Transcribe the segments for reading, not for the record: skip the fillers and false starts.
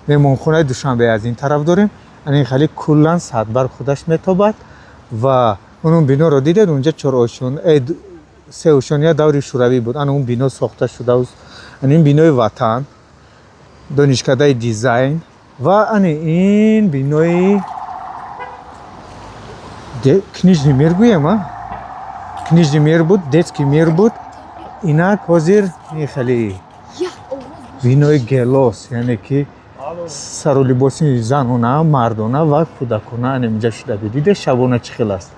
меҳмонхонаи Душанбе аз ин тараф дорем. Ин хали куллан садбар худаш метобад ва он биноро дидед онҷа се ошония даври шӯравӣ буд. Он бино сохта шудааст. Ин бинои ватан, донишкадаи дизайн ва ин бинои книжный мир гӯем, книжный мир буд, детский мир буд. Инак ҳозир хеле бинои гелос, яъне ки сару либоси занона, мардона ва кӯдакона инҷа шуда бидиде. Шабона чӣ хел аст?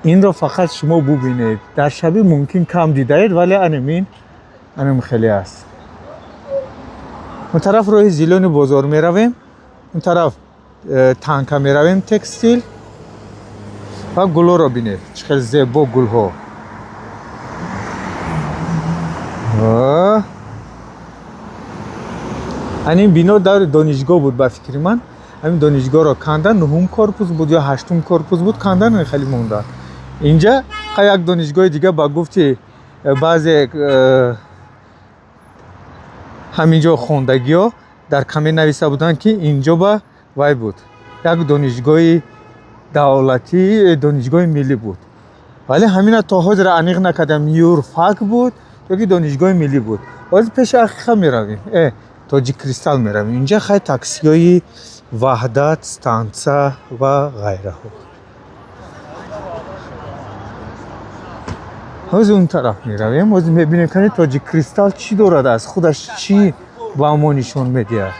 Инро фақат шумо бубинед. Дар шаби мумкин кам дидаед, вале анем хеле аст. Он тараф роҳи зилони бозор меравем, он тараф танка меравем, текстил ва гулҳоро бинед. Чӣ хел зебо гулҳо. Ин бино даври донишгоҳ буд ба фикри ман. Ҳамин донишгоҳро кандан, 9-ум корпус буд ё 8-ум корпус буд, кандан хеле монда. Инҷа як донишгоҳи дига ба гуфти баъзе ҳаминҷо хондагиҳо дар каме нависта буданд ки инҷо ба вай буд. Як донишгоҳи давлатӣ, донишгоҳи миллӣ буд. Вале ҳамина то ҳозир аниқ накардам юрфак буд ё ки донишгоҳи миллӣ буд. Ҳозир пеши ақиқа меравем. Тоҷик кристалл меравем. Инҷа хай таксиёи ваҳдат, станса ва ғайраҳо. ҳозир он тараф меравем. ҳозир мебинем кани тоҷик кристалл чӣ дорад, аз худаш чӣ ба мо нишон медиҳад.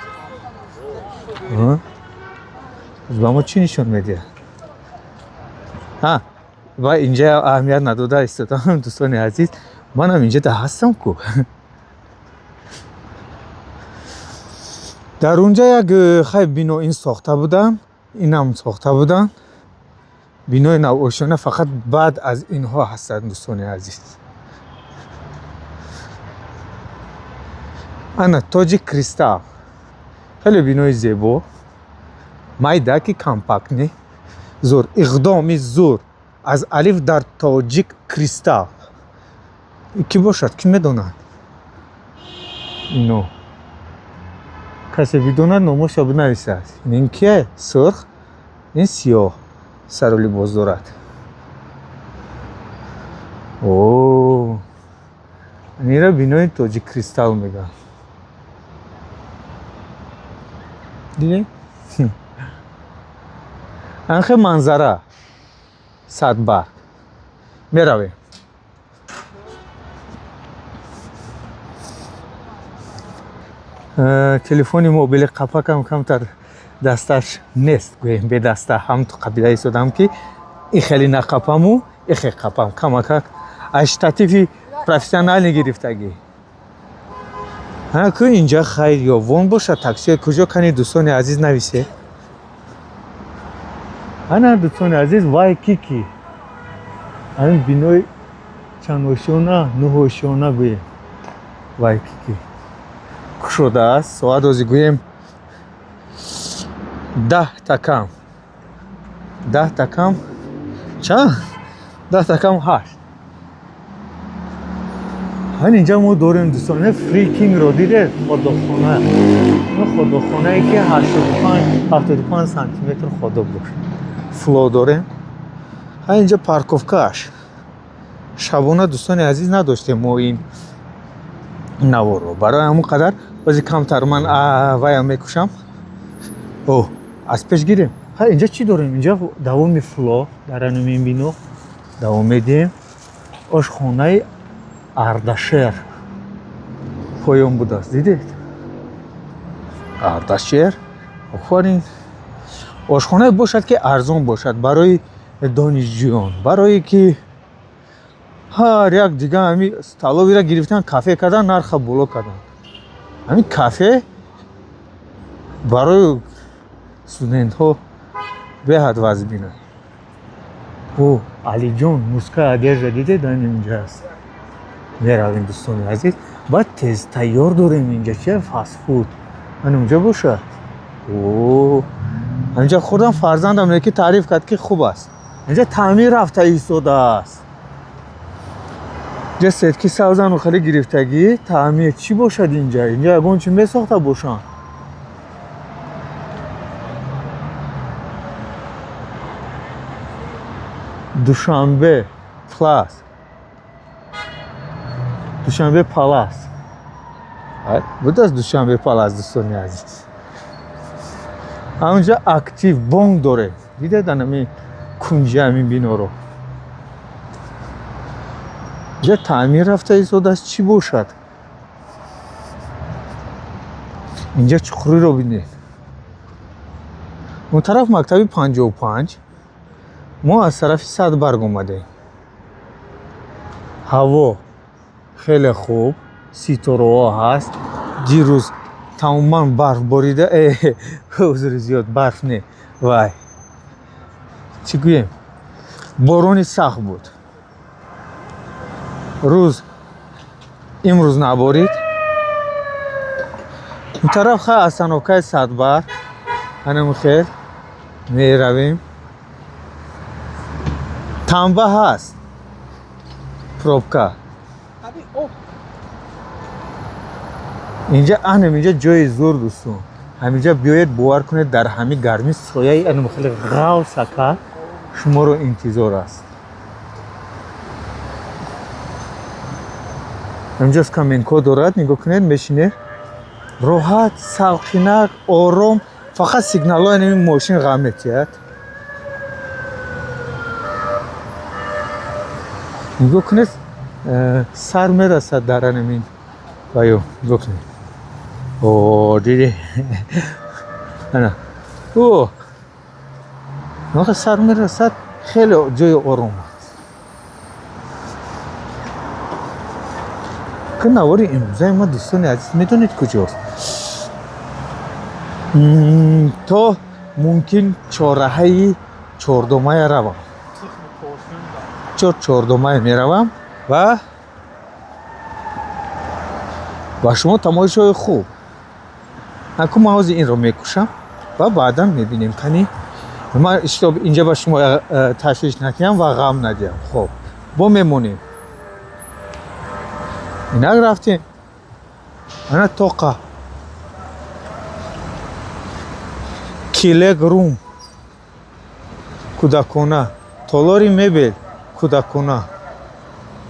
ба мо чӣ нишон медиҳад? ва инҷа аҳамият надода истодам. дӯстони азиз, манам инҷа ҳастам ку. дар онҷа як хай бино ин сохта буданд, инам сохта буданд. бинои навошона фақат баъд аз инҳо ҳастанд. дӯстони азиз, ана тоҷик кристалл хеле бинои зебо, майда ки компактни, зур иқдоми зур аз алиф дар тоҷик кристалл. ки бошад, ки медонад? ино касе бидонад номошро бинависад. ин кие? сурх, ин сиёҳ сару либос дорад. инро бинои тоҷик кристалл мегӯянд. дидед? анхе манзара садбар. меравем. телефони мобили қапакам камтар дасташ нест, гӯем бе даста ҳамту қабила истодам ки и хеле нақапаму и хеле қапам. камакак аз штативи профессионалӣ гирифтагӣ. ку инҷа хайр ёвон боша таксиё куҷо кани дӯстони азиз нависе. ана дӯстони азиз вай кики. ҳамин бинои чандошона, нуҳошона гӯем. вай кики кушодааст. соат ҳозир гӯем 10 такам. 10 такам чанд? 10 такам 8. ҳан инҷа мо дорем дӯстони фрикингро дидед? ходобхона. ходобхонае ки 75 сантиметр ходоб бошад. фло дорем. ҳан инҷа парковкааш. шабона дӯстони азиз надоштем мо ин наворро. барои ҳамон қадар баъзе камтар ман ваям мекушам. аз пеш гирем. инҷа чӣ дорем? инҷа давоми фло дар ин бино давом медиҳем. ошхонаи ардашер поён будааст. дидед? ардашер. офарин. ошхонае бошад ки арзон бошад барои донишҷӯён, барое ки ҳар як дига ҳамин столовиро гирифтан кафе кардан, нарха боло кардан. ҳамин кафе барои студентҳо беҳад вазбина. алиҷон мускай одежда дидед? инҷа аст. меравем дӯстони азиз. баъд тезтайёр дорем инҷа. чи фастфуд онҷа бошад. онҷа хурдам фарзандам ки таъриф кард ки хуб аст. инҷа таъмир рафта истодааст. инҷа сетки савзану хеле гирифтагӣ таъмир чӣ бошад инҷа? инҷа ягон чи месохта бошанд. Dushanbe Plus. Dushanbe Palace. Bu da Dushanbe Palace دوستان عزیز. اونجا اکتیو بانک داره. دیده همین کنج همین بنا رو. اینجا تعمیر رفته ایستاده است چی باشد؟ اینجا چخوری رو بینید. اون طرف مکتبی 55 ما از طرف صدبرگ اومده. هوا خیلی خوب، ستاره هست. دیروز تماما برف باریده. حضور زیاد برف نه. وای چی گویم؟ بارانی سخت بود. امروز نبارید. اون طرف خیلی از سنوکای صدبرگ هنم خیلی می رویم. تنبه هست پروبکا. اینجا جای زور دوستون. همینجا بیاید باور کنید در همین گرمی سایه انم خیلی غاو سکا شما رو انتظار است. اینجا کامنکو دارد نگاه کنید میشینه راحت ساکنک آرام فقط سیگنال های این ماشین غم میتید. نگاه کنید سر میرسد در این بایو نگاه کنید. اوه دیدی نه اوه نگاه سر میرسد خیلی جای آرام است. که نواری امروزه ما دوستان عزیز میدونید کجاست؟ تا ممکن چهارراهی چهاردومه روم. چهاردومه میروم و شما تماشای خوب. اکنون محاضی این رو میکشم و بعدا میبینیم کنی من اشتاب اینجا با شما تشویش نکنم و غم ندیم. خب با میمونیم. اینک رفتیم انا توقع کلک روم کودکانه تالاری میبل کودکانه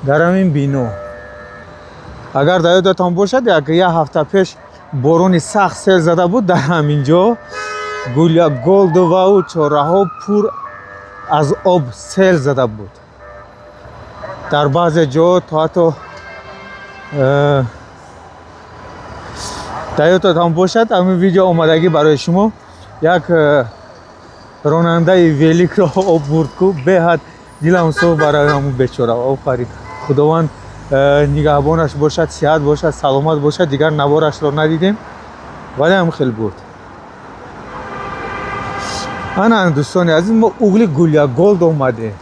در همین بینو. اگر در یادتان باشد یه هفته پیش بارون سخت سیل زده بود در همینجا گلد و چهارراه پر از آب سیل زده بود. در بعض جا تا حتی در یادتان باشد همین ویدیو آمدگی برای شما یک راننده ویلیک را آب برد کو به حد دلم سوخت برای همون بیچاره. آفرین خداوند نگهبانش باشد، صحت باشد، سلامت باشد. دیگر نوارش را ندیدیم ولی هم خیلی بود. انا دوستان عزیز ما اوغلی گلیا گلد اومده.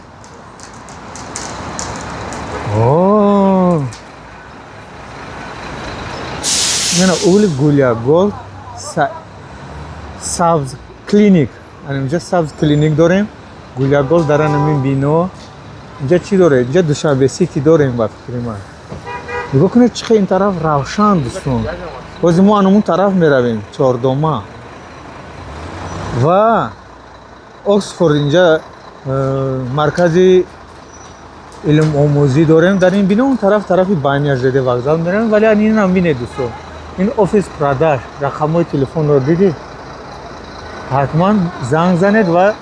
اوه نه اوغلی گلیا گلد سبز کلینیک. اینجا سبز کلینیک داریم. گلیا گلد در همین بینو. اینجا چی داره؟ اینجا دوشنبه سیتی داریم با فکر من. نگاه کنید چه این طرف روشن دوستان. باز ما اون طرف میرویم چهاردومه و اکسفورد. اینجا مرکزی علم آموزی داریم در این بینه. اون طرف بانیاجده وокзал میریم ولی این هم بینه دوستان. این آفیس پراداش رقمای تلفن رو دیدید؟ حتما زنگ زنید و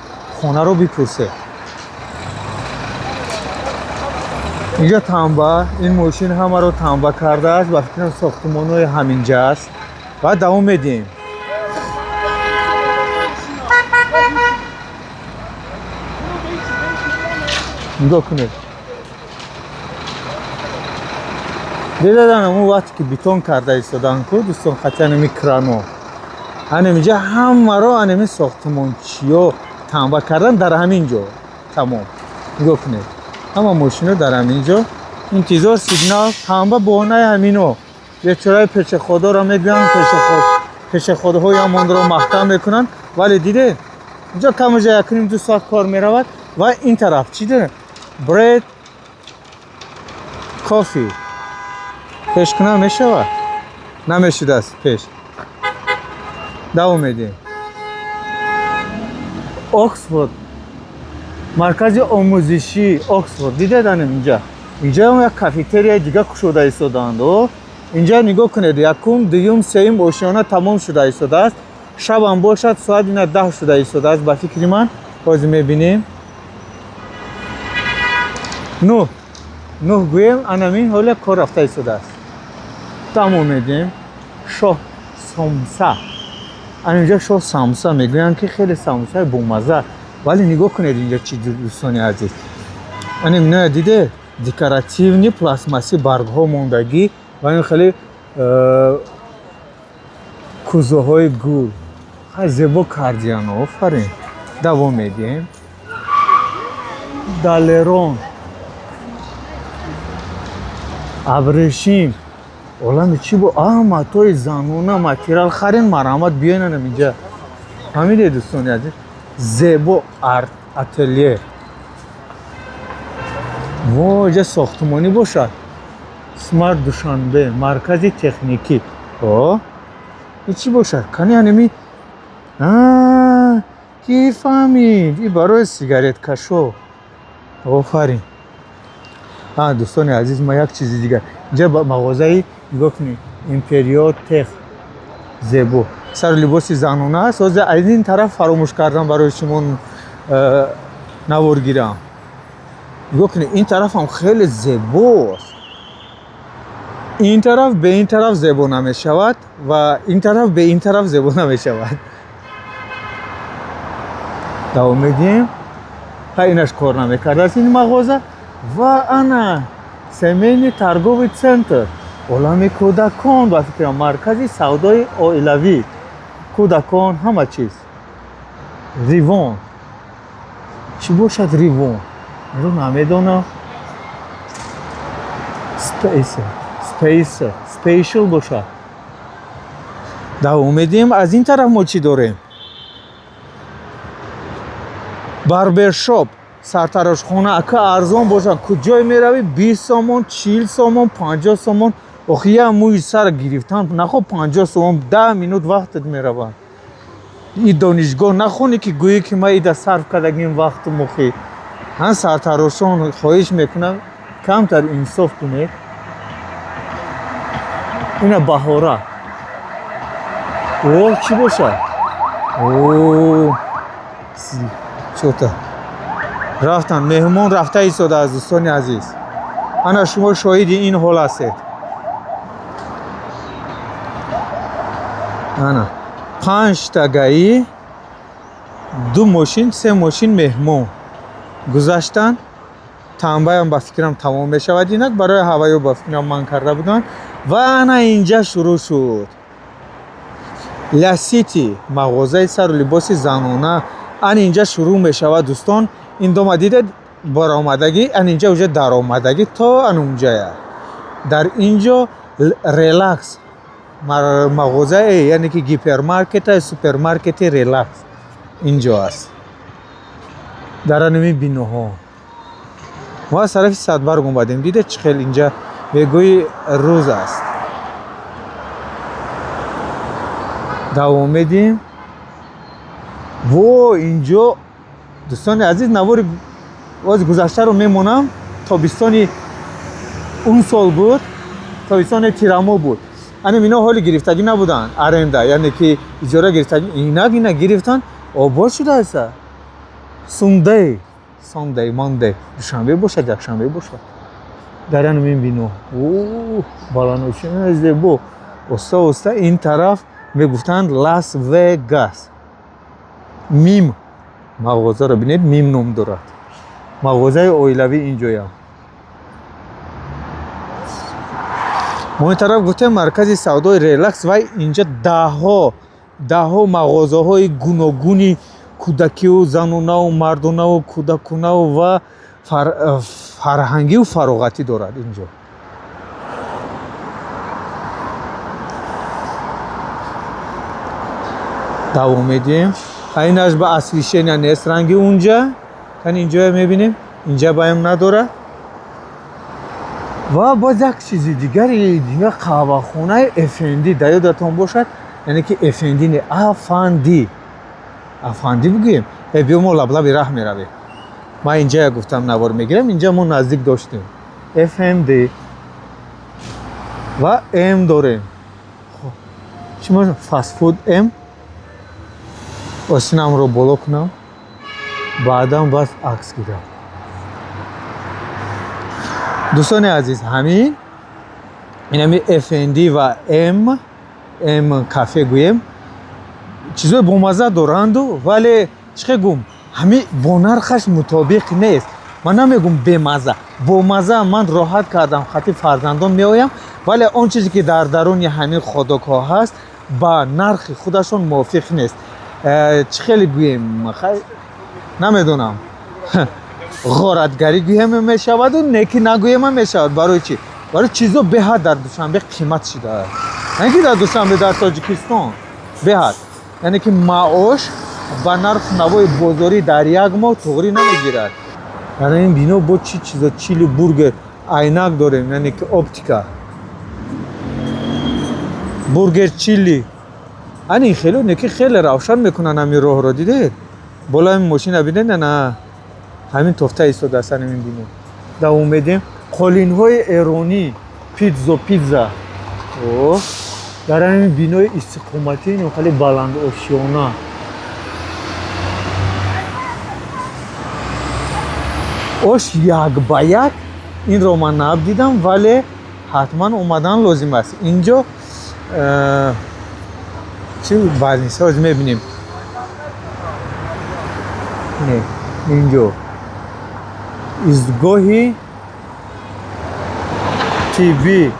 خانه رو بپرسید. اینجا تنبه این ماشین همه رو تنبه کرده است و فکرم ساختمان های همینجا است و دوام میدیم. نگاه کنید دیدن همون وقتی که بیتون کرده ایستادن که دوستان خطی هنمی کرانو اینجا همه رو هنمی ساختمان چیا تنبه کردن در همینجا تمام. نگاه کنید همه ماشین در همینجا انتظار سیگنال تنبه بانه همینو یه چرای پیش خدا را میگوین پیش خودهای همان را محکم میکنن ولی دیده اینجا کم جا یکنیم 2 ساعت کار میرود و این طرف چی داره؟ برید کافی پیش کنم میشود؟ نمیشود است پیش دوام میدیم. اکسفورد маркази омӯзиши Оксфорд дидеданем инҷа. Инҷа ҳам як кафетерияи дига кушода истодаанд. инҷа нигоҳ кунед, якум, дуюм, сеюм ошёна тамом шуда истодааст. Шабам бошад, соат ина 10 шуда истодааст ба фикри ман. ҳозир мебинем. нӯҳ гӯем, анамин ҳола кор рафта истодааст. тамом медиҳем. шоҳ сомса. анинҷа шоҳ самса мегӯянд, ки хеле самсаи бомаза. вале нигоҳ кунед инҷа чӣ дӯстони азиз. ани миноя диде декоративни пластмасси баргҳо мондагӣ ва ин хеле кӯзоҳои гул. хай зебо кардияно. офарин. давом медиҳем. далерон, абрешим, олами чӣ бо матои занона материал харин марҳамат биёин анам инҷа. ҳамиде дӯстони азиз. зебо арт ателе. вой ҷа сохтмонӣ бошад. смарт душанбе, маркази техникӣ. ин чӣ бошад? кани анами ки фаҳмид, ин барои сигареткашо. офарин. дӯстони азиз, ма як чизи дигар. инҷа ба мағозаи нигоҳ кунед. империо тех. зебо. сару либоси занона аст. ҳозир аз ин тараф фаромӯш кардам барои шумо навор гирам. нигоҳ кунед, ин тарафам хеле зебост. ин тараф бе ин тараф зебо намешавад ва ин тараф бе ин тараф зебо намешавад. давом медиҳем. инаш кор намекардааст ин мағоза. ва ана семейный торговый центр. олами кӯдакон ба фикрам маркази савдои оилавӣ. кӯдакон ҳама чиз. ривон. чӣ бошад ривон? иро намедонам. спейшл бошад. давом медиҳем. аз ин тараф мо чӣ дорем? барбершоп. сартарошхона ака арзон бошад. куҷое меравӣ? 20 сомон, 40 сомон, 50 сомон. охи як мӯи сар гирифтан нахо 50 сомон, 10 минут вақтат меравад. ин донишгоҳ нахони ки гӯӣ ки ман ида сарф кардагим вақту мухи. сартарошон хоҳиш мекунам камтар инсоф кунед. ина баҳора. чӣ бошад? чота. рафтан меҳмон рафта истодааст дӯстони азиз. ана шумо шоҳиди ин ҳол ҳастед. ана 5 тагаи 2 мошин 3 мошин меҳмон гузаштан. танбаям ба фикрам тамом мешавад. инак барои ҳаваё ба фикрам ман карда буданд. ва ана инҷа шурӯъ шуд. лясити мағозаи сару либоси занона. ан инҷа шурӯъ мешавад дӯстон. ин дома дидед баромадагӣ, ан инҷа уҷа даромадагӣ то ан унҷая. дар инҷо релакс мағозае, яъне ки гипермаркета супермаркети релакс инҷо аст. дар анами биноҳо. мо аз тарафи садбарг омадем. дидед чӣ хел инҷа бегӯи рӯз аст. давом медиҳем. инҷо дӯстони азиз, навори гузаштаро мемонам. тобистони он сол буд. тобистони тирамоҳ буд. ино ҳоли гирифтагӣ набуданд. аренда, яъне ки иҷора гирифтагӣ. ина гирифтан обод шудааста. Sunday, Monday. душанбе бошад, якшанбе бошад. дар анамин бино. баланошина зебо. оста ин тараф мегуфтанд Лас Вегас. мим мағозаро бинед, мим ном дорад. мағозаи оилавӣ инҷоям. мо ин тараф гуфтем маркази савдои релакс ва инҷа даҳҳо мағозаҳои гуногуни кӯдакиву занонаву мардонаву кӯдаконаву ва фарҳангиву фароғатӣ дорад инҷо. давом медиҳем. инаш ба освещения нест ранги унҷа. кани инҷоя мебинем. инҷа баям надорад. ва боз як чизи дигари қаҳвахонаи эфенди да ёдатон бошад. яъне ки эфенди не афанди бигӯем. биё мо лаблаби раҳ меравем. ما اینجا گفتم نوار میگیرم اینجا ما نزدیک داشتیم FMD و M داریم چی ما فاست فود M آسینم رو بالا کنم بعدم بس عکس گیرم دوستان عزیز همین این همی FND و M کافه گویم چیزای بامزه دارند ولی چه گویم همین با نرخش مطابق نیست من نمیگم بمزه بامزه من راحت کردم خاطر فرزندان میآیم ولی اون چیزی که در درون همین خودک‌ها هست با نرخ خودشون موافق نیست چه خیلی گویم نمیدونم غارتگری گویم میشود و نیکی نگویم میشود برای چی برای چیزا به حد در دوشنبه قیمت شده نه که در دوشنبه در تاجیکستان به حد یعنی که معاش با نرخ نوای بازاری در یک ماه تغییر نمیگیرد در این بینو با چی چیزا چیلی برگر عینک داریم یعنی که اپتیکا برگر چیلی این خیلی نکی خیلی روشن میکنن همین راه را دیده بالا همین ماشین ببینید نه همین توفته ایستاده است همین بینو در اومدیم قالین های ایرانی پیتزا در همین بینای استقامتی این خیلی بلند آشیانه آش یک با یک این رو من نبدیدم ولی حتما اومدن لازم است اینجا چی باز نیست از میبینیم نه اینجا ایستگاهی تیوی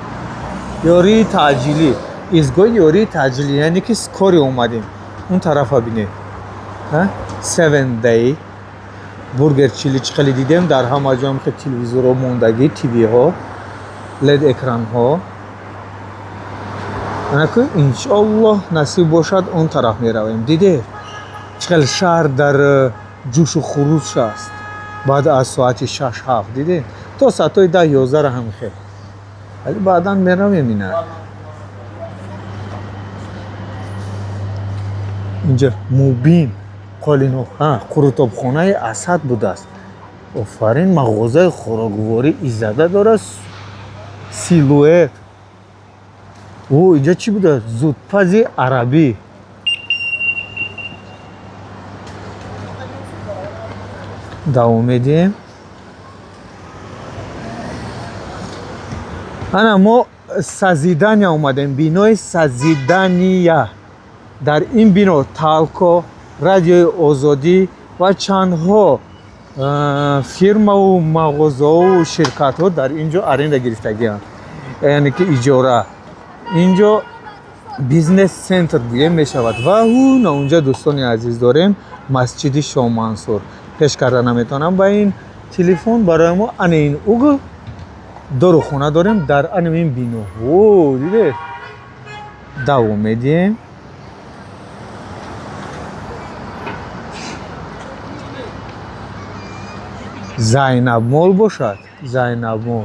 یاری تعجیلی ایستگاه یاری تعجیلی یعنی که سکاری اومدیم اون طرف ها بینه 7 دی برگر چیلی چخلی دیدیم در همه جا هم که تلویزور ها موندگی تیوی ها لید اکران ها انشالله نصیب باشد اون طرف می رویم دیده چخلی شهر در جوش و خروش است بعد از ساعت 6-7 دیده تا ساعت 10-11 هم خیلی ولی بعدا می رویم اینه اینجا موبین قالین ها قروتاب خانه اسد بوده است آفرین مغازه خوراکواری ایزده داره سیلویت او اینجا چی بوده زودپزی عربی دوام میدیم انا ما سازیدنیا اومدیم بینای سازیدنیا در این بنا تالکو رادیوی آزادی و چندها فیرما و مغازه و شرکت ها در اینجا ارنده گرفتگی هستند یعنی که اجاره اینجا بیزنس سنتر دیگه می شود و اونجا دوستان عزیز داریم مسجد شاه منصور پیش کردن نمیتونم با این تلفن برای ما این اوگل دو خونه داریم در این بینو دیده دوام میدیم زینب مول باشد زینب مول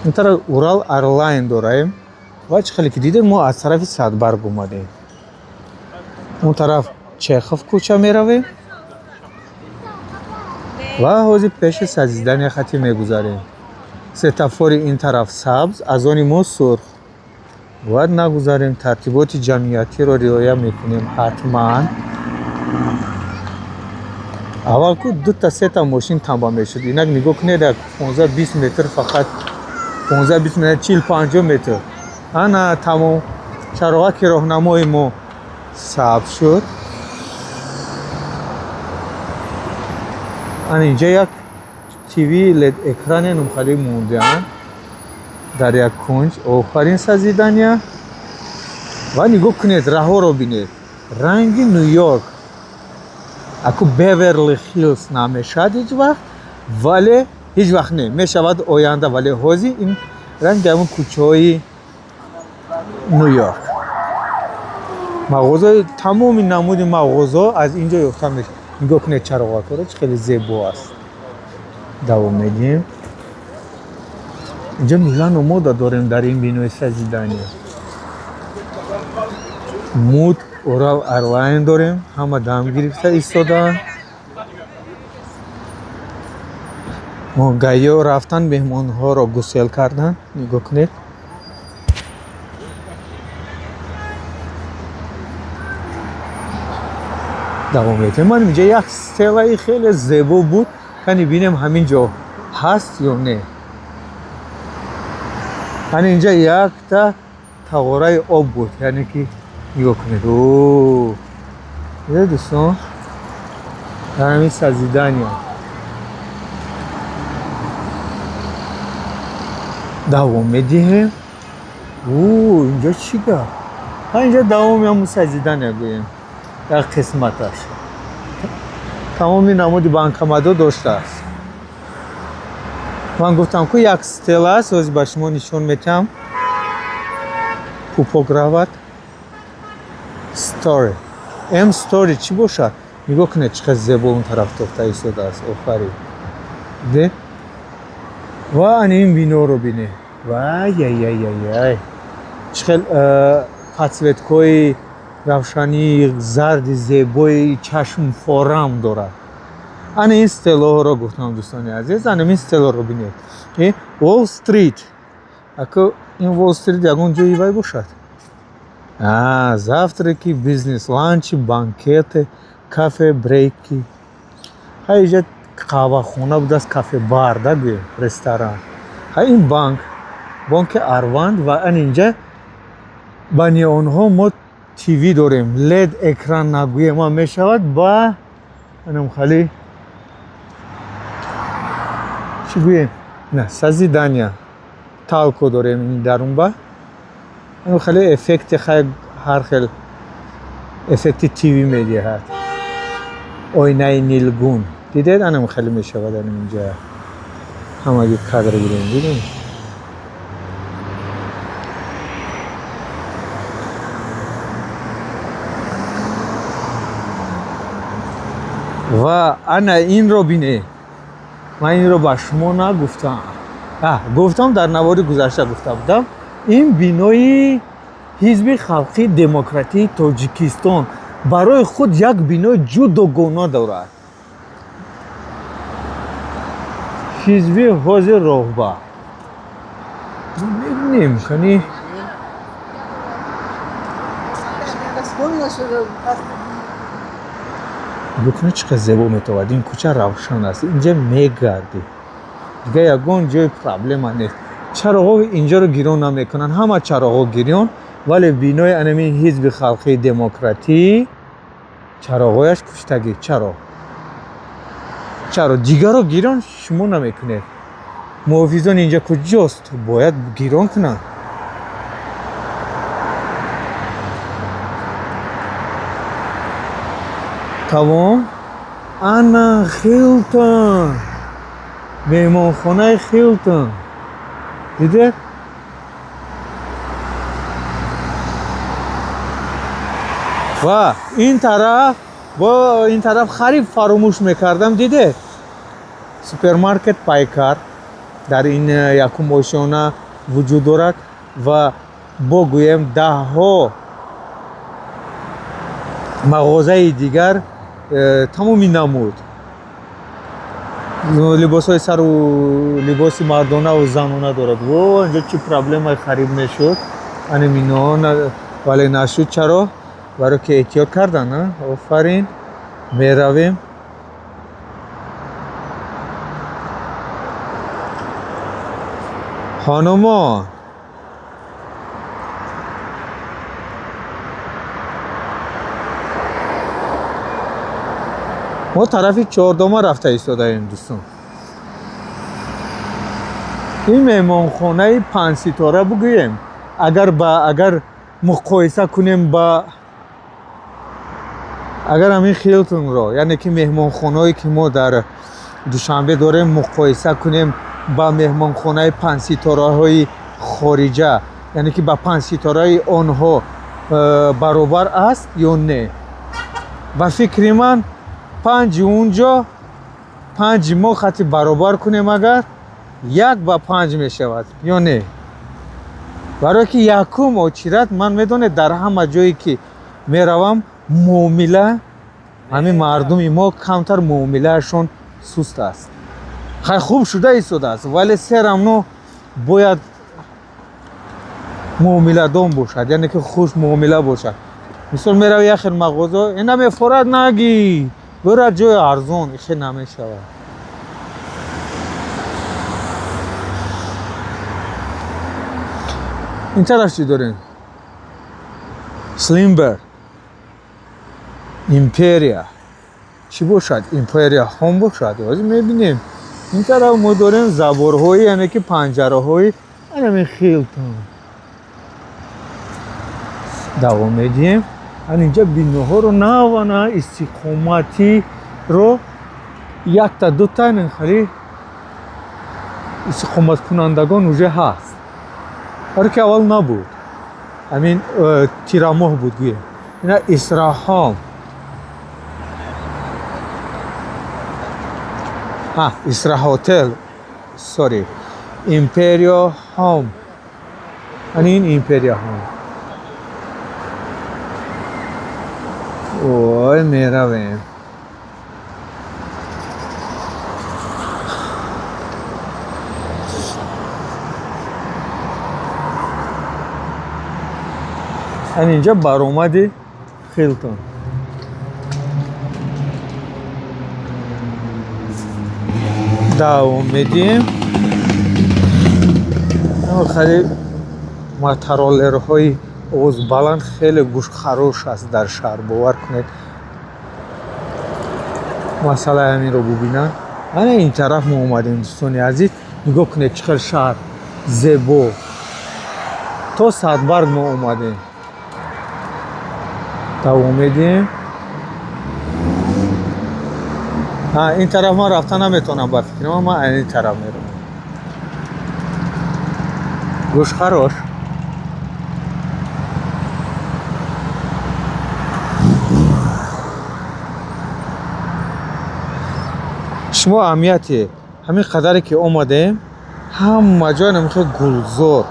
این طرف اورال ایرلاین داریم و چه خیلی که دیدیم ما از طرف صدبرگ اومدیم اون طرف چخوف کوچه می رویم و حوضی پیش سازیدن خطی می گذاریم ستافور این طرف سبز از آنی ما سرخ باید نگذاریم ترتیبات جمعیتی رو رعایت میکنیم حتما اول که 2 تا 3 تا ماشین تمام میشد اینک نگاه کنید در 15-20 متر فقط 15-20 متر 40-50 متر انا تمام چراغک راهنمای ما سبز شد اینجا یک تیوی لید اکران نمخالی موندن در یک کنج آخرین سازیدنیا و نگاه کنید راه رو بینید رنگ نیویورک اکو بیورلی هیلز نمیشد هیچ وقت ولی هیچ وقت نه میشود آینده ولی حوزی این رنگ همون کوچه های نیویورک مغازه تمام نمود مغازه از اینجا یافته میشه نگاه کنید چراغ رو خیلی زیبا است دوام میدیم اینجا میلان و مودا داریم در این بینوی سازیدنی مود اورال ایرلاین داریم همه دم گرفته ایستادن моҳгайё рафтан меҳмонҳоро гусел кардан. нигоҳ кунед. давом медиҳем. ман инҷа як стелаи хеле зебо буд. кани бинем ҳамин ҷо ҳаст ё не. ҳан инҷа якта тавораи об буд. яъне ки нигоҳ кунед. дӯстон дар ҳамин сазидания давом медиҳем. инҷа чӣ гап? инҷа давоми ҳамун сазидания гӯем. як қисматаш тамоми намуди банкомадо доштааст. ман гуфтам ку як стела аст. ҳозир ба шумо нишон метиҳам. пупограват стори стори чӣ бошад? нигоҳ кунед чӣ қадр зебо он тараф тофта истодааст. офарин. де ва ани ин биноро бинед. вай чӣ хел подсветкои равшании зарди зебои чашмфорам дорад. ани ин стелоҳоро гуфтам дӯстони азиз. ани ин стелоро бинед. Wall Street. аку ин Wall Street ягон ҷои вай бошад. завтраки, бизнес ланчи, банкети, кафе брейки. инҷа қаҳвахона будааст, кафе бар да гӯем, ресторан. ин банки Арванд ва ан инҷа ба неонҳо мо тиви дорем. лед экран нагӯем. мешавад ба анам хали чӣ гӯем? сазидания талко дорем дарунба. хеле эффекти ҳар хел эффекти тиви медиҳад. ойнаи нилгун дидед? анам хеле мешавад. инҷа ҳамаги кадр гирем. дидед? ва ана инро бинед. ман инро ба шумо нагуфтам. гуфтам, дар навори гузашта гуфта будам. ин бинои ҳизби халқи демократии тоҷикистон барои худ як бинои ҷудогона дорад. ҳизби ҳозир роҳбар. мебинем кани букна чӣ қадр зебо метавад. ин кӯча равшан аст. инҷа мегарди. дигар ягон ҷои проблема нест. чароғҳо инҷоро гирён намекунанд. ҳама чароғҳо гирён, вале бинои анами ҳизби халқии демократӣ чароғҳояш куштагӣ. чаро дигарро гирён шумо намекунед. муҳофизон инҷа куҷост? бояд гирён кунанд. тамом. ана Хилтон, меҳмонхонаи Хилтон. дидед? ва ин тараф хариб фаромӯш мекардам. дидед? супермаркет Пайкар дар ин якум ошёна вуҷуд дорад ва бо гӯем даҳҳо мағозаи дигар тамоми намуд либосҳои сару либоси мардонаву занона дорад. инҷа чӣ проблемаи хариб мешуд. аниминоон вале нашуд. чаро? барои ки эҳтиёт кардан. офарин. меравем. хонумон, мо тарафи чордома рафта истодаем дӯстон. ин меҳмонхонаи панҷситора бугӯем. агар муқоиса кунем ба агар ҳамин Хилтонро, яъне ки меҳмонхонаҳое ки мо дар душанбе дорем, муқоиса кунем ба меҳмонхонаи панҷситораҳои хориҷа, яъне ки ба панҷситораи онҳо баробар аст ё не? ба фикри ман панҷи унҷо, панҷи мо хати баробар кунем, агар 1 ба 5 мешавад ё не? барое ки якум очират ман медонед дар ҳама ҷое ки меравам муомила ҳамин мардуми мо камтар муомилаашон суст аст. خیلی خوب شده ایستاده است ولی سرمنو باید معامله دام باشد یعنی که خوش معامله باشد مثال میروی یه خیلی مغازه اینا میفورد نگی برای جای ارزون خیلی نمیشود این طرف چی داریم؟ سلیمبر ایمپریا چی باشد؟ ایمپریا هم باشد میبینیم این طرف ما داریم زبارهایی یعنی که پنجره های اینمی خیلتون دوام میدیم اینجا بیناها رو نه و نه استقامتی رو یک تا دو تا این خیلی استقامت کنندگان اوجه هست هر که اول نبود همین تیراموه بود گویه اینا اسراهام اسرا هتل سوری ایمپریا هام این ایمپریا هام اوه میرویم اینجا برآمد خیلتون دوام میدیم خیلی مترالرهای اوز بلند خیلی گوش خروش است در شهر باور کنید مسئله همین رو ببینن این طرف ما اومدیم دوستان عزیز نگاه کنید چقدر شهر زیبا تا صدبرگ ما اومدیم دوام میدیم این طرف ما رفتن نمیتونم بفکرم اما این طرف میرم گوش خروش شما اهمیتی همین قدری که اومدیم همه جای نمیخواد گلزار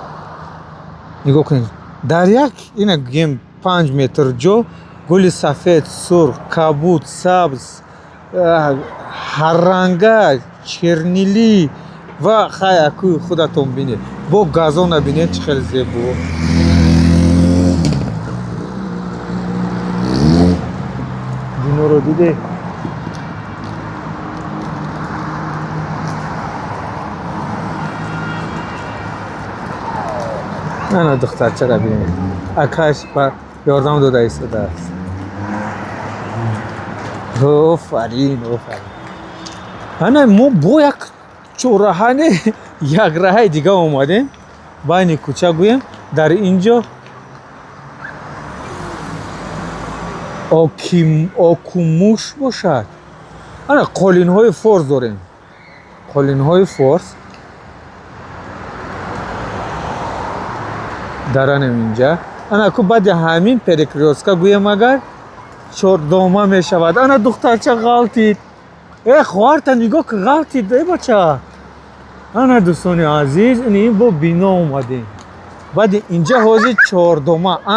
نگاه کنید در یک این گیم 5 متر جو گل سفید سرخ کبود سبز هر رنگه چرنیلی و خیلی خودتون بینید با گازون بینید چه خیلی زیبا دینو رو دیده نه دخترچه را بینید اکاش با یاردم داده ایستاده است آفرین ما با یک چهارراهانه یک راه دیگه اومدیم بین کوچه گویم در اینجا آکوموش باشد قالین های فورس داریم قالین های فورس درن اینجا که بعد همین پریکریوسکا گویم اگر چهاردومه می شود دخترچه غلطید خواهرتا نگاه که غلطید بچه دوستان عزیز این با بینا اومدیم بعد اینجا حوضی چهاردومه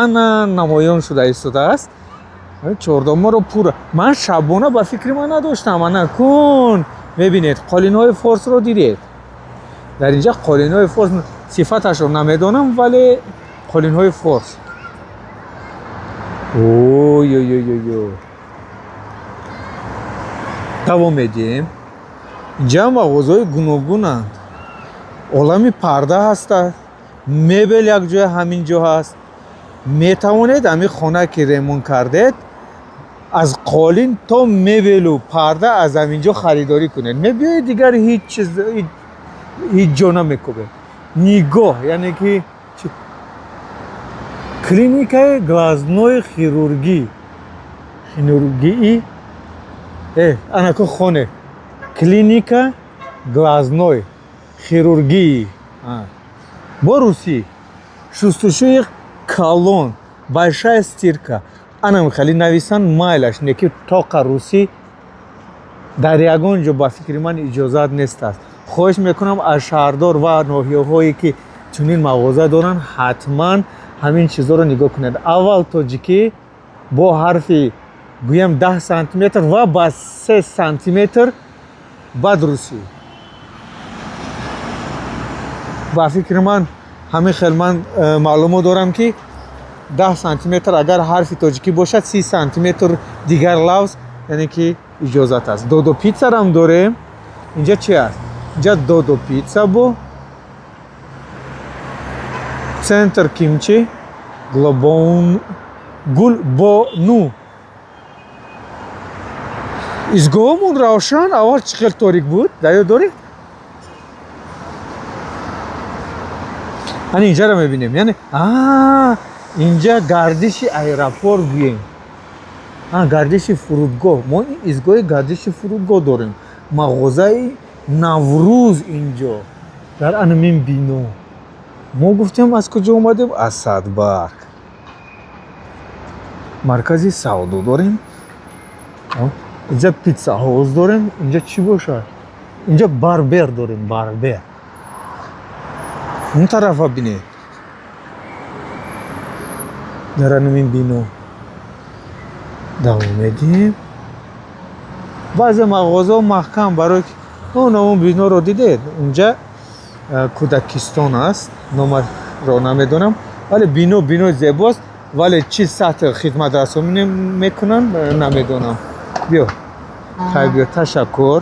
نمایان شده ایستاده است چهاردومه رو پورا من شبانه با فکر من نداشتم کن ببینید قالین های فورس رو دیدید در اینجا قالین های فورس صفتش رو نمیدونم ولی قالین های فورس دوام میدیم اینجا مغازهای گوناگونند عالمی پرده هست مبل یک جای همین جا هست میتوانید همین خانه که ریمون کردید از قالین تا مبل و پرده از همینجا خریداری کنید میبینید دیگر هیچ چیز هیچ جا نمیکنه نگاه یعنی که کلینیکای گلازنوی خیرورگی که خونه کلینیکا گلازنوی خیرورگی با روسی شستشوی کالون большая стирка خیلی نویسن مایلش نکی تاق روسی در یگان جو با فکر من اجازت نیست است خواهش میکنم از شهردار و ناحیه هایی که چنین مغازه دارن حتما همین چیزا رو نگاه کنید اول تاجیکی با حرفی گویم 10 سانتی متر و با 3 سانتی متر بعد روسی با فکر من همین خیلی من معلومه دارم که 10 سانتی متر اگر حرف تاجیکی باشد 30 سانتی متر دیگر لفظ یعنی که اجازت است. دودو پیتزا هم داریم. اینجا چی است؟ اینجا دودو پیتزا با центр کیمچی گلبانو. ایستگاهمون روشن. اول چقدر تاریک بود؟ یاد داری؟ اینجا رو میبینیم. یعنی اینجا گردش ایرپورت بیم. گردش فرودگاه. ما این ایستگاه گردش فرودگاه داریم. مغازه نوروز اینجا در انمین بینو. ما گفتیم از کجا اومدیم؟ از صدبرگ. مرکزی سودا داریم. اینجا پیتزا هاوس داریم. اینجا چی باشه؟ اینجا باربر داریم. باربر اون طرف ها بینید. در انمین بینو دوام میدیم. بعضی مغازه محکم برای اون بینو رو دیدید. اونجا کودکستان است. نمبر رو نمیدونم ولی بینو زیباست ولی چی سطح خدمت رسانی میکنن نمیدونم. بیا خیلی بیا تشکر.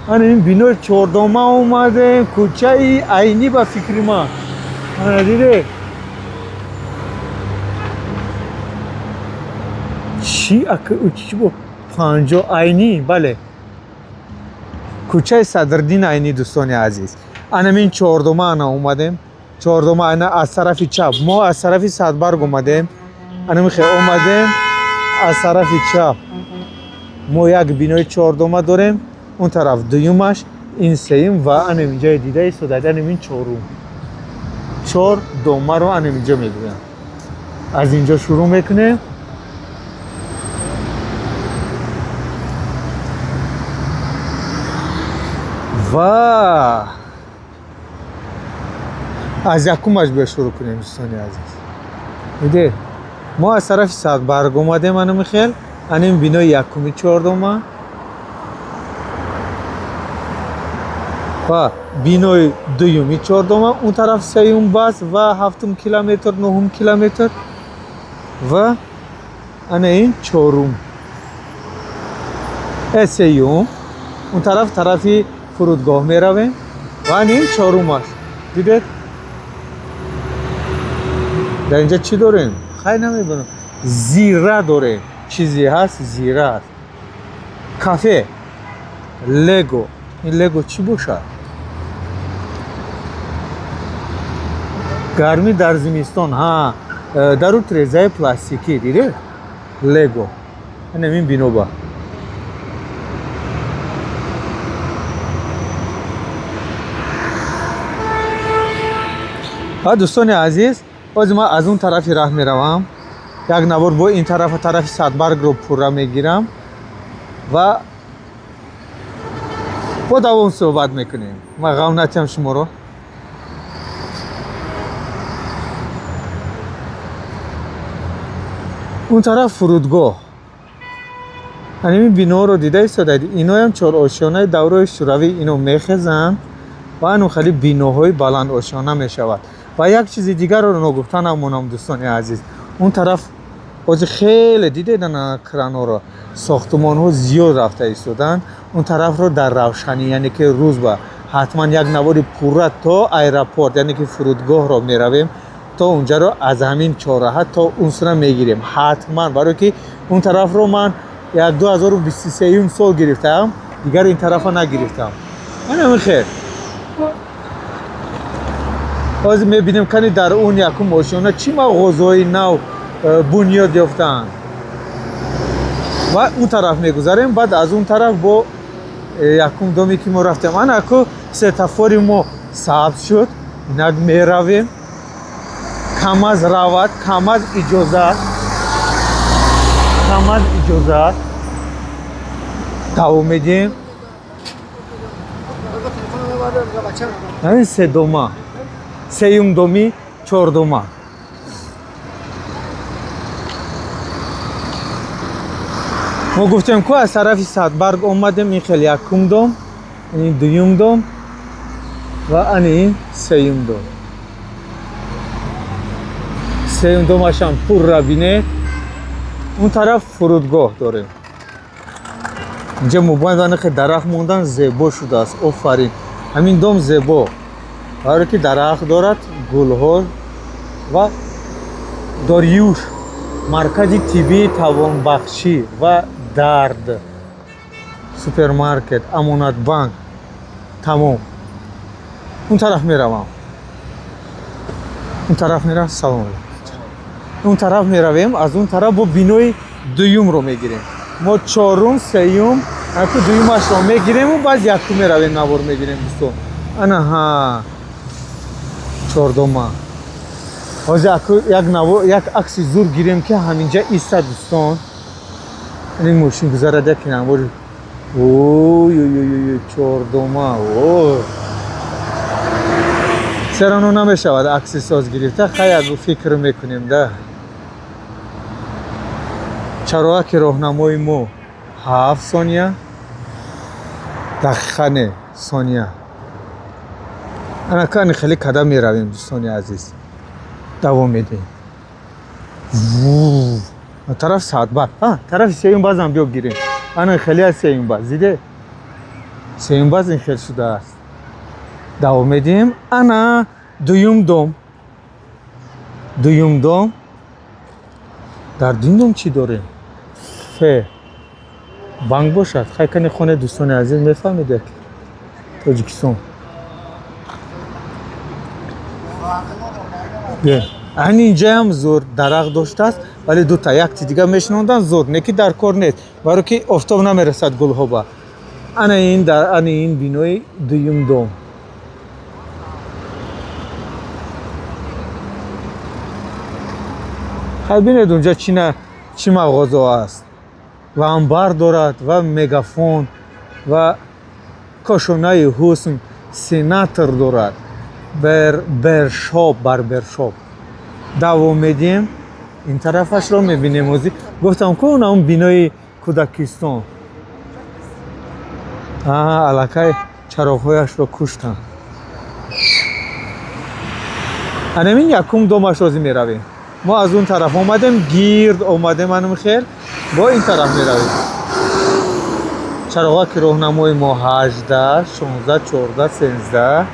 این بینو چهاردومه اومده. کوچه عینی با فکر ما دیده چی با 50 عینی. بله کوچه صدردین عینی. دوستان عزیز این چهاردومه انا اومدیم. چهاردومه انا از طرف چپ. ما از طرف صدبرگ اومدیم. اومدیم از طرف چپ. ما یک بینای چهاردومه داریم. اون طرف دویمش این سیم و اینجا دیده ایستاده. این چهاردومه رو اینجا میگویم. از اینجا شروع میکنه. و از یکمش به شروع کنیم دوستان عزیز. میده ما از طرف صدبرگ اومدیم. این بینای یکمی چهاردومه و بینای دومی چهاردومه. اون طرف سیوم بس و 7 کیلومتر 9 کیلومتر و این چهارم سیوم. اون طرفی فرودگاه می رویم و این چهارم است. دیدید در اینجا چی داریم؟ خیلی نمیدونم. زیره داریم. چیزی هست زیره هست. کافه لگو. این لگو چی باشه؟ گرمی در زمستان. در اون تریزای پلاستیکی دیده لگو. این بینو با دوستان عزیز باز ما از اون طرفی راه میروم. یک نوار با این طرف صدبرگ رو پورا میگیرم و با دوام صحبت میکنیم. ما غم نتیم شما رو. اون طرف فرودگاه. این بینو رو دیده ایستاده. اینو هم 4 آشیانه دوره شوروی اینو میخزن و اینو خیلی بینوهای بلند آشیانه میشود. و یک چیز دیگر رو نگفتن همونم دوستان عزیز. اون طرف باز خیلی دیدن کرانا رو. ساختمان ها زیاد رفته ایستادن. اون طرف رو در روشنی یعنی که روز با حتما یک نوار پورا تا ایرپورت یعنی که فرودگاه رو میرویم تا اونجا رو از همین چهارراه تا اون سر میگیریم حتما. برای که اون طرف رو من 2023 سال گرفتم دیگر این طرف ها نگرفتم. من خیر باز میبینیم کنی در اون یکم ماشینا چی مغازه‌های نو بنیاد یافتن و اون طرف میگذاریم. بعد از اون طرف با یکم دومی که ما رفتیم من اکو سفاری ما ثبت شد. اینک میرویم کم از روات کم از اجازت دوام میدیم. این سوم سیوم دومی چهاردومه. ما گفتیم که از طرف صدبرگ اومدیم. این خیلی یکم دوم این دویم دوم و این سیوم دوم. سیوم دومش هم پر را بینه. اون طرف فرودگاه داره. اینجا مبایدانه که درخت موندن زیبا شده است. آفرین. همین دوم زیبا. برای که درخت دارد گلها و داریوش مرکز طبی توانبخشی و درد سوپرمارکت امانت بانک تمام. اون طرف میروم. اون طرف میرم. سلام. اون طرف میرویم. از اون طرف با بینوی دویم رو میگیریم. ما چهارم سیوم تو دویمش رو میگیریم و بعد یکم میرویم نوار میگیریم دوستان. انا ها چهاردوم. باز یک عکس زور گیریم که همینجا ایستاد دوستان. این ماشین گذرده که نوار. اوه چهاردوم. اوه چرا نمیشود عکس ساز گرفته؟ خیلی فکر میکنیم ده. چرا که راهنمای ما 7 ثانیه دقیقاً ثانیه. انا کانی خیلی قدم میرویم دوستان عزیز. دوام میدیم. طرف ساعت بعد طرف سیوم باز هم بگیریم. انا خیلی از سیوم باز دیده. سیوم باز این خیلی شده است. دوام میدیم. انا دویم دوم در دوم چی داره؟ بانک باشد. خیلی کنی خونه دوستان عزیز میفهمیده تاجیکستان. این اینجا هم زور درخت داشته است ولی دو تا یک دیگه میشنوندن زور نکی در کار نیست برای که آفتاب نمیرسد گلها با. انا این در این بینوی دوم. خیلی بینید اونجا چی مغازه است و انبار دارد و مگافون و کاشانه حسن سیناتر دارد. بربرشاپ دوام میدیم. این طرفش رو میبینیم. گفتم که اون بینای کودکستان. علاقه چراغ‌هایش رو کشتن. همین یکم دومش روزی میرویم. ما از اون طرف اومدیم گیرد اومدیم منم خیر با این طرف میرویم. چراغا که راهنمای ما 18 16 14 13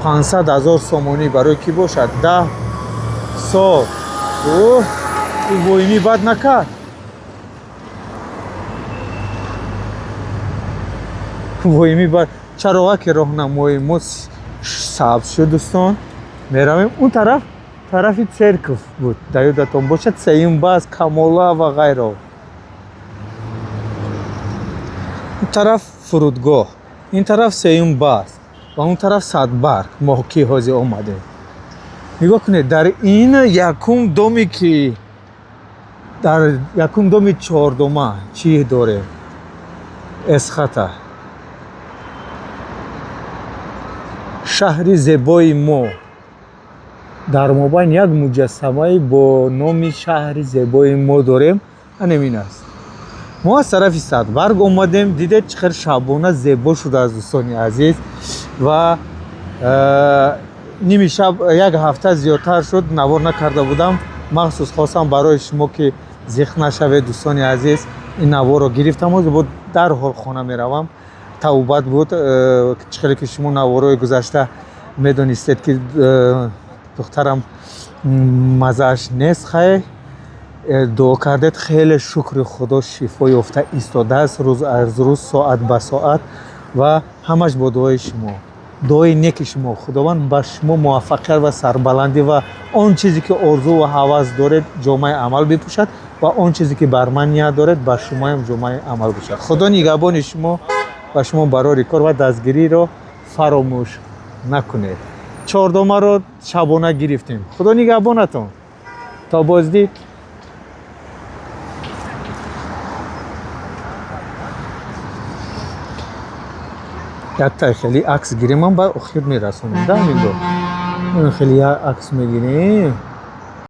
500,000 سومونی برای کی باشد 10 سال. اوه این وایمی بد نکرد. وایمی بد. چراغا که راهنمای ما سبز شد دوستان. میرویم اون طرفی церковь بود. یادتون باشد سیوم باز کاملا و غیره. اون طرف فرودگاه. این طرف سیوم باز و اون طرف صدبرگ محکی حاضر آمده. نگاه کنید در این یکم دومی که در یکم دومی چهاردومه چی داره؟ اسخطه شهری زیبای ما. در مابین یک مجسمه با نام شهر زیبای ما داریم. همین است. ما از طرف صدبرگ اومدیم. دیده چقدر شبانه زیبا شده از دوستان عزیز و نیمی شب یک هفته زیادتر شد نوار نکرده بودم. مخصوص خواستم برای شما که زیخ نشوه دوستان عزیز این نوار رو گرفتم و بود در حال خانه میروم. توبت بود چقدر که شما نوارای گذشته میدونستید که دخترم مزهش نیست. خیلی دعا کردید خیلی شکر خدا شفا یافته ایستاده است روز از روز ساعت به ساعت و همش با دعای شما دعای نیک شما. خداوند به شما موفقیت و سربلندی و آن چیزی که آرزو و هوس دارید جامعه عمل بپوشد و آن چیزی که بر من نیت دارید بر شما هم جامعه عمل بپوشد. خدا نگهبان شما و شما برای کار و دستگیری رو فراموش نکنید. چهاردومه رو شبانه گرفتیم. خدا نگهبانتون. تا بازدید. یک تا خیلی عکس گیریم من با اخیر میرسونیم. ده میگو خیلی عکس میگیریم.